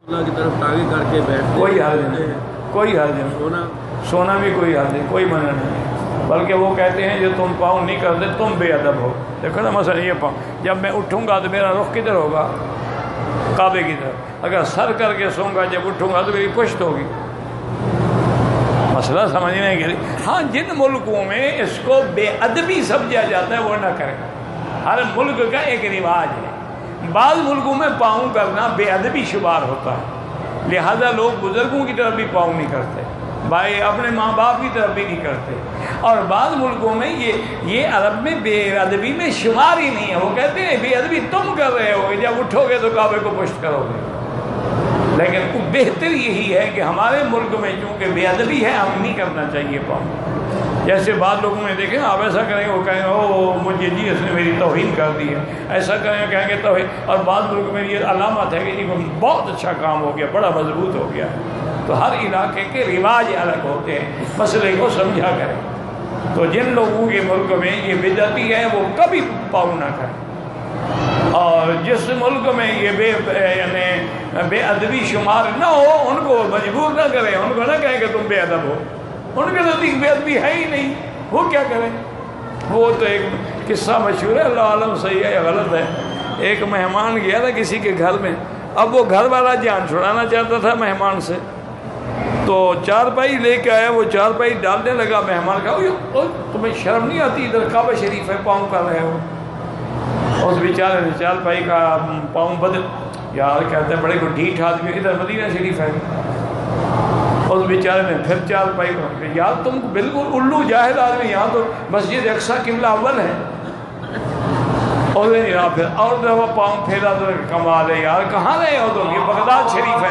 اللہ کی طرف تاغی کر کے بیٹھتے کوئی حرج نہیں، کوئی حرج نہیں، سونا بھی کوئی حرج نہیں، کوئی منع نہیں، بلکہ وہ کہتے ہیں جو تم پاؤں نہیں کرتے تم بے ادب ہو۔ دیکھو نا مثلا یہ پاؤں، جب میں اٹھوں گا تو میرا رخ کدھر ہوگا؟ کعبے کی طرف۔ اگر سر کر کے سوں گا جب اٹھوں گا تو میری پشت ہوگی۔ مسئلہ سمجھنے کے لیے ہاں جن ملکوں میں اس کو بے ادبی سمجھا جاتا ہے وہ نہ کرے، ہر ملک کا ایک رواج ہے۔ بعض ملکوں میں پاؤں کرنا بے ادبی شمار ہوتا ہے، لہذا لوگ بزرگوں کی طرف بھی پاؤں نہیں کرتے، بھائی اپنے ماں باپ کی طرف بھی نہیں کرتے، اور بعض ملکوں میں یہ عرب میں بے ادبی میں شمار ہی نہیں ہے۔ وہ کہتے ہیں بے ادبی تم کر رہے ہو، جب اٹھو گے تو کعبے کو پشت کرو گے۔ لیکن بہتر یہی ہے کہ ہمارے ملک میں چونکہ بے ادبی ہے ہم نہیں کرنا چاہیے پاؤں۔ جیسے بعض لوگوں نے دیکھیں آپ ایسا کریں گے وہ کہیں گے او مجھے جی اس نے میری توہین کر دی ہے، ایسا کریں گے کہیں گے توہین، اور بعض ملک میں یہ علامت ہے کہ جی بہت اچھا کام ہو گیا، بڑا مضبوط ہو گیا ہے۔ تو ہر علاقے کے رواج الگ ہوتے ہیں، مسئلے کو سمجھا کریں۔ تو جن لوگوں کے ملک میں یہ بدعتی ہے وہ کبھی پاؤں نہ کریں، اور جس ملک میں یہ بے ادبی شمار نہ ہو ان کو مجبور نہ کریں، ان کو نہ کہیں کہ تم بے ادب ہو، ان کے نزدیک بے ادبی ہے ہی نہیں، وہ کیا کریں؟ وہ تو ایک قصہ مشہور ہے، اللہ عالم صحیح ہے یا غلط ہے۔ ایک مہمان گیا تھا کسی کے گھر میں، اب وہ گھر والا جان چھڑانا چاہتا تھا مہمان سے، تو چارپائی لے کے آیا، وہ چارپائی ڈالنے لگا، مہمان کہا تمہیں شرم نہیں آتی، ادھر کعبہ شریف ہے پاؤں کر رہے ہو؟ اس بیچارے نے چارپائی کا پاؤں بدل، یار کہتے ہیں بڑے کو ڈھیٹ آدمی، ادھر مدینہ شریف ہے۔ اس بیچارے نے پھر چارپائی کو، یار تم بالکل الو جاہل آدمی، یہاں تو مسجد اقصیٰ قبلہ اول ہے۔ اور پھر اور دفعہ پاؤں پھیلا تو کمال ہے یار، کہاں رہے ہو تم؟ یہ بغداد شریف